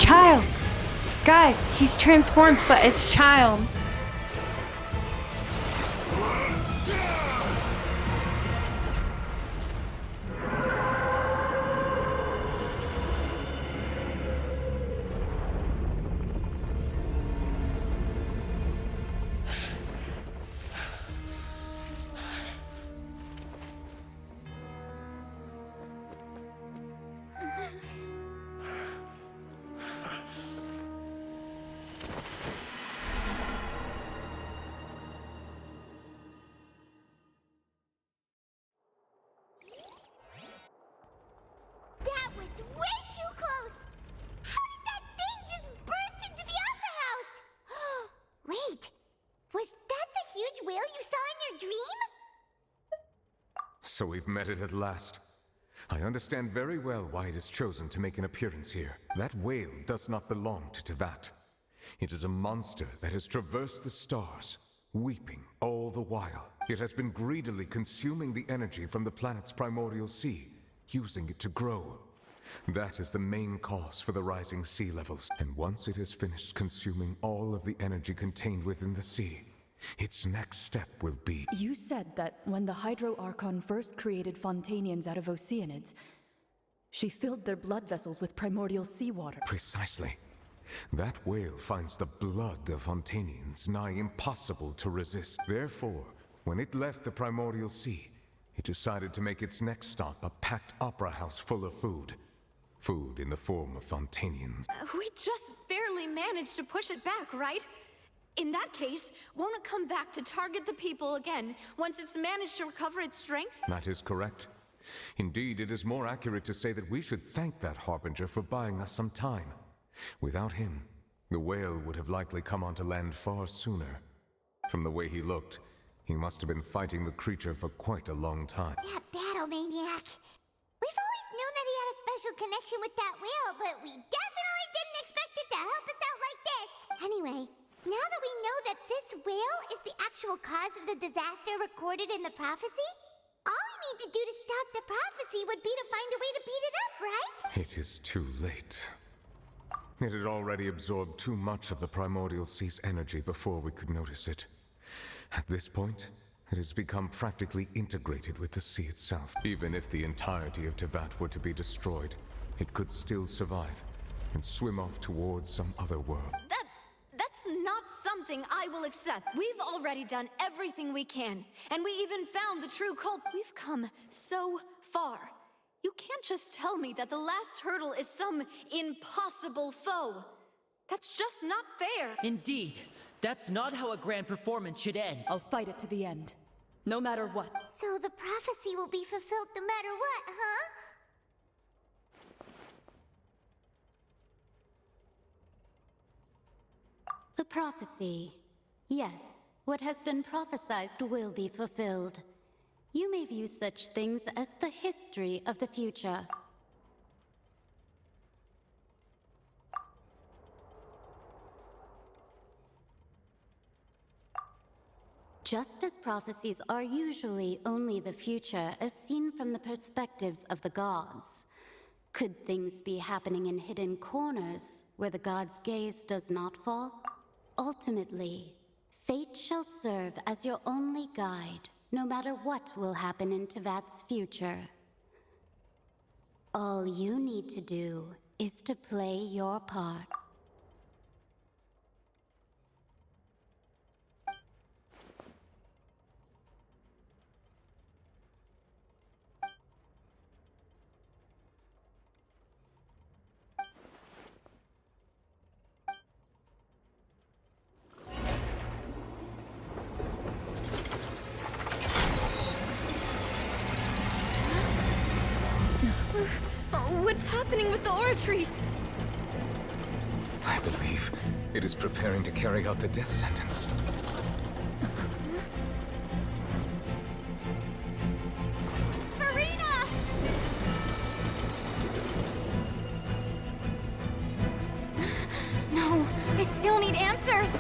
child! Guys, he's transformed, but it's child. That was way too close! How did that thing just burst into the Opera House? Wait, was that the huge whale you saw in your dream? So we've met it at last. I understand very well why it has chosen to make an appearance here. That whale does not belong to Teyvat. It is a monster that has traversed the stars, weeping all the while. It has been greedily consuming the energy from the planet's primordial sea, using it to grow. That is the main cause for the rising sea levels. And once it has finished consuming all of the energy contained within the sea, its next step will be... You said that when the Hydro Archon first created Fontainians out of Oceanids, she filled their blood vessels with primordial seawater. Precisely. That whale finds the blood of Fontainians nigh impossible to resist. Therefore, when it left the primordial sea, it decided to make its next stop a packed opera house full of food. Food in the form of Fontainians. We just barely managed to push it back, right? In that case, won't it come back to target the people again once it's managed to recover its strength? That is correct. Indeed, it is more accurate to say that we should thank that Harbinger for buying us some time. Without him, the whale would have likely come onto land far sooner. From the way he looked, he must have been fighting the creature for quite a long time. That battle maniac. We've always known that he had a special connection with that whale, but we definitely didn't expect it to help us out like this. Anyway, now that we know that this whale is the actual cause of the disaster recorded in the prophecy, all we need to do to stop the prophecy would be to find a way to beat it up, right? It is too late. It had already absorbed too much of the primordial sea's energy before we could notice it. At this point, it has become practically integrated with the sea itself. Even if the entirety of Teyvat were to be destroyed, it could still survive and swim off towards some other world. That's not something I will accept. We've already done everything we can, and we even found the true cult. We've come so far. You can't just tell me that the last hurdle is some impossible foe. That's just not fair. Indeed. That's not how a grand performance should end. I'll fight it to the end, no matter what. So the prophecy will be fulfilled no matter what, huh? The prophecy. Yes, what has been prophesied will be fulfilled. You may view such things as the history of the future. Just as prophecies are usually only the future as seen from the perspectives of the gods, could things be happening in hidden corners where the gods' gaze does not fall? Ultimately, fate shall serve as your only guide, no matter what will happen in Teyvat's future. All you need to do is to play your part. What's happening with the oratories? I believe it is preparing to carry out the death sentence. Marina! No, I still need answers.